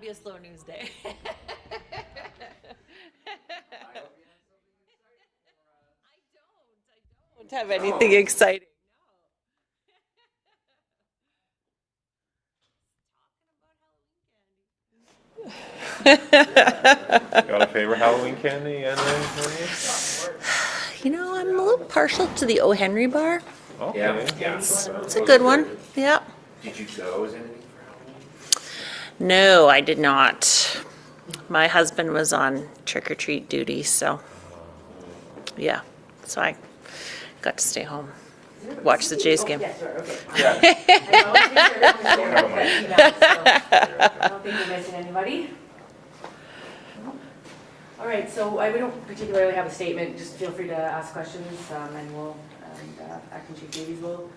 be a slow news day. I don't have anything exciting. Got a favorite Halloween candy, Henry? You know, I'm a little partial to the O. Henry bar. Okay. It's a good one. Yeah. Did you go as anything for Halloween? No, I did not. My husband was on trick-or-treat duty, so yeah. So I got to stay home, watch the Jays game. Yes, sure, okay. Yeah. I don't think we're missing anybody. All right, so we don't particularly have a statement, just feel free to ask questions, and Acting Chief Davies will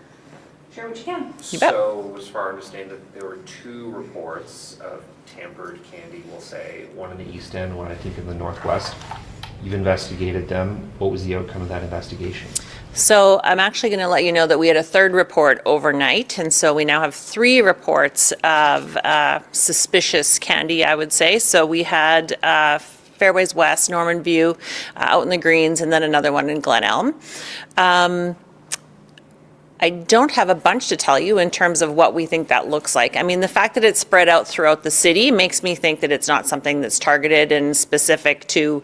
share what you can. You bet. So, as far as I understand, that there were 2 reports of tampered candy, we'll say, one in the East End, one I think in the Northwest. You've investigated them. What was the outcome of that investigation? So I'm actually going to let you know that we had a 3rd report overnight, and so we now have 3 reports of suspicious candy, I would say. So we had Fairways West, Norman View, out in the Greens, and then another one in Glen Elm. I don't have a bunch to tell you in terms of what we think that looks like. I mean, the fact that it's spread out throughout the city makes me think that it's not something that's targeted and specific to,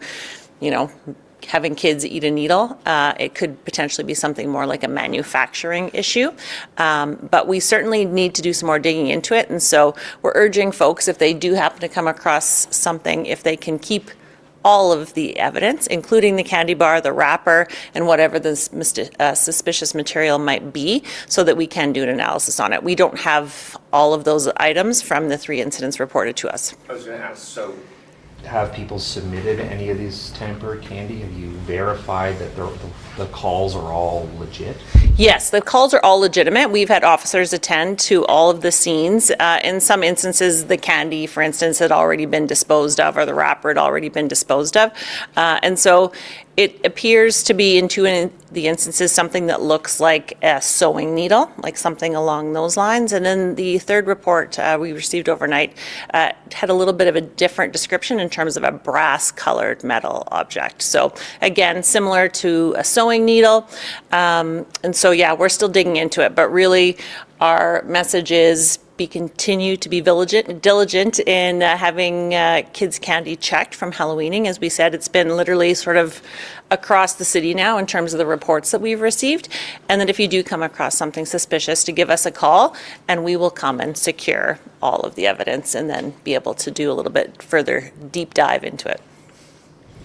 you know, having kids eat a needle. It could potentially be something more like a manufacturing issue. But we certainly need to do some more digging into it. And so we're urging folks, if they do happen to come across something, if they can keep all of the evidence, including the candy bar, the wrapper, and whatever the suspicious material might be, so that we can do an analysis on it. We don't have all of those items from the 3 incidents reported to us. I was going to ask, so have people submitted any of these tampered candy? Have you verified that the calls are all legit? Yes, the calls are all legitimate. We've had officers attend to all of the scenes. In some instances, the candy, for instance, had already been disposed of, or the wrapper had already been disposed of. And so it appears to be, in 2 of the instances, something that looks like a sewing needle, like something along those lines. And then the 3rd report we received overnight had a little bit of a different description in terms of a brass-colored metal object. So again, similar to a sewing needle. And so, yeah, we're still digging into it. But really, our message is continue to be diligent in having kids' candy checked from Halloweening. As we said, it's been literally sort of across the city now in terms of the reports that we've received. And that if you do come across something suspicious, to give us a call, and we will come and secure all of the evidence and then be able to do a little bit further deep dive into it.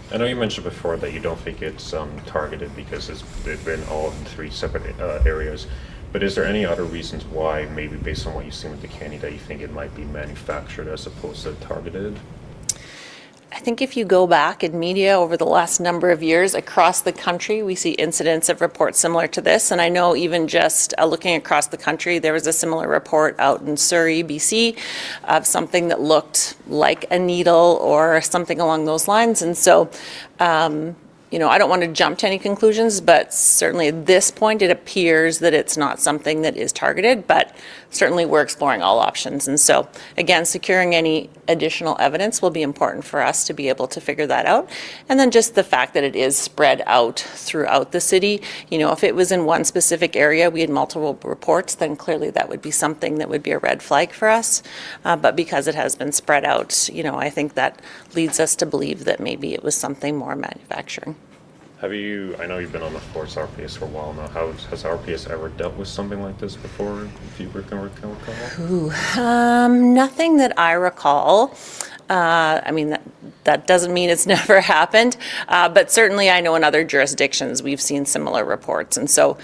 I know you mentioned before that you don't think it's targeted because they've been all in 3 separate areas. But is there any other reasons why, maybe based on what you've seen with the candy, that you think it might be manufactured as opposed to targeted? I think if you go back in media over the last number of years across the country, we see incidents of reports similar to this. And I know even just looking across the country, there was a similar report out in Surrey, BC, of something that looked like a needle or something along those lines. And so, you know, I don't want to jump to any conclusions, but certainly at this point, it appears that it's not something that is targeted, but certainly we're exploring all options. And so, again, securing any additional evidence will be important for us to be able to figure that out. And then just the fact that it is spread out throughout the city. You know, if it was in one specific area, we had multiple reports, then clearly that would be something that would be a red flag for us. But because it has been spread out, you know, I think that leads us to believe that maybe it was something more manufacturing. I know you've been on the force RPS for a while now. Has RPS ever dealt with something like this before, if you recall? Nothing that I recall. I mean, that doesn't mean it's never happened, but certainly I know in other jurisdictions we've seen similar reports. And so,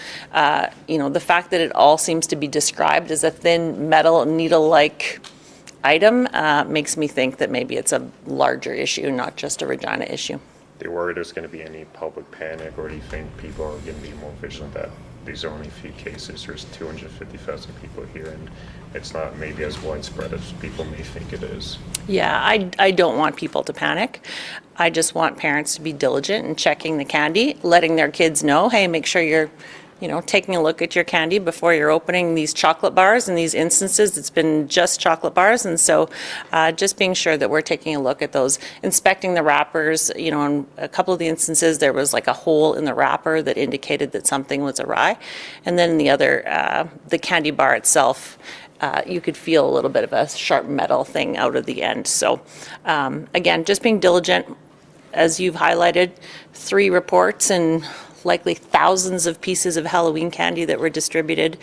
you know, the fact that it all seems to be described as a thin metal needle-like item makes me think that maybe it's a larger issue, not just a Regina issue. Do you worry there's going to be any public panic, or do you think people are going to be more vigilant that these are only a few cases, there's 250,000 people here, and it's not maybe as widespread as people may think it is? Yeah, I don't want people to panic. I just want parents to be diligent in checking the candy, letting their kids know, hey, make sure you're taking a look at your candy before you're opening these chocolate bars. In these instances, it's been just chocolate bars, and so just being sure that we're taking a look at those, inspecting the wrappers. In a couple of the instances, there was like a hole in the wrapper that indicated that something was awry, and then the other, the candy bar itself, you could feel a little bit of a sharp metal thing out of the end. So again, just being diligent, as you've highlighted, 3 reports and likely thousands of pieces of Halloween candy that were distributed.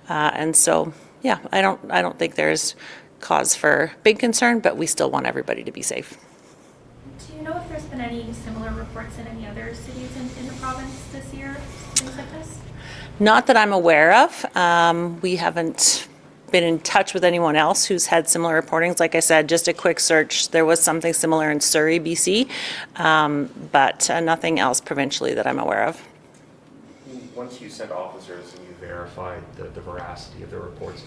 And so, yeah, I don't think there's cause for big concern, but we still want everybody to be safe. Do you know if there's been any similar reports in any other cities in the province this year, things like this? Not that I'm aware of. We haven't been in touch with anyone else who's had similar reportings. Like I said, just a quick search, there was something similar in Surrey, BC, but nothing else provincially that I'm aware of. Once you send officers and you verified the veracity of the reports,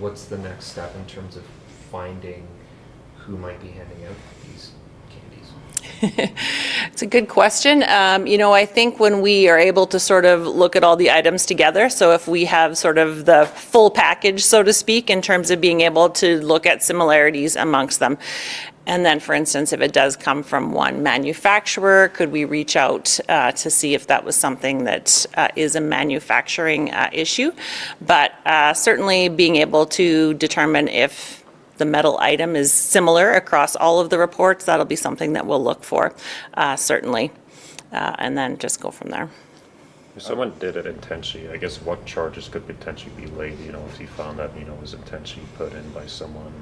what's the next step in terms of finding who might be handing out these candies? It's a good question. I think when we are able to sort of look at all the items together, so if we have sort of the full package, so to speak, in terms of being able to look at similarities amongst them. And then, for instance, if it does come from one manufacturer, could we reach out to see if that was something that is a manufacturing issue? But certainly being able to determine if the metal item is similar across all of the reports, that'll be something that we'll look for, certainly, and then just go from there. If someone did it intentionally, I guess what charges could potentially be laid, if you found that, was intentionally put in by someone?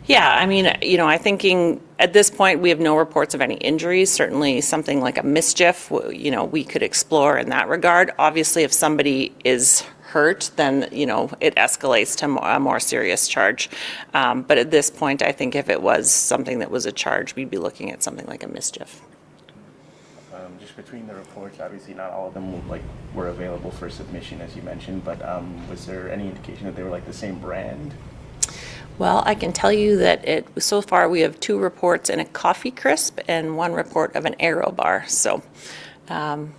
Yeah, I mean, I'm thinking at this point we have no reports of any injuries. Certainly something like a mischief, we could explore in that regard. Obviously, if somebody is hurt, then, it escalates to a more serious charge. But at this point, I think if it was something that was a charge, we'd be looking at something like a mischief. Just between the reports, obviously not all of them were available for submission, as you mentioned, but was there any indication that they were the same brand? Well, I can tell you that so far we have 2 reports in a coffee crisp and 1 report of an Aero bar. So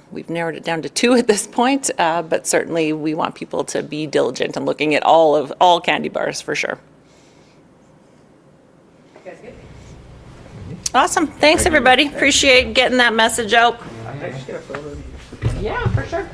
we've narrowed it down to 2 at this point, but certainly we want people to be diligent in looking at all candy bars for sure. You guys good? Awesome. Thanks, everybody. Appreciate getting that message out. Can I just get a photo of you? Yeah, for sure.